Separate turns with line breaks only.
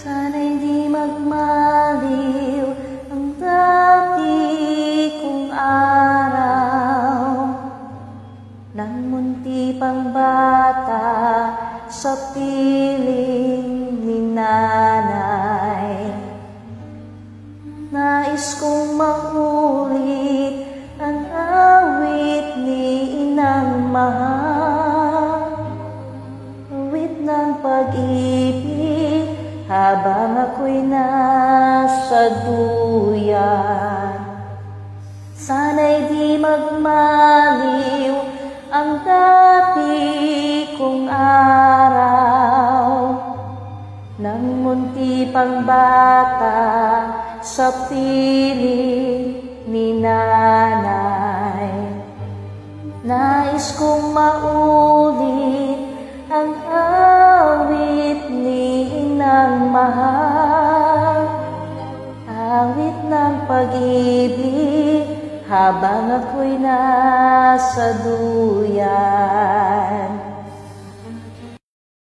Sana'y di magmaliw ang dati kong araw, nang munti pang bata sa piling ni nanay. Nais kong maulit ang awit ni inang mahal, awit ng pag-ibig habang ako'y nasa duyan. Sana'y di magmaliw ang dati kong araw, nang munti pang bata sa piling ni nanay. Nais kong maulit ang awit ni inang mahal, awit ng pag-ibig habang ako'y nasa duyan.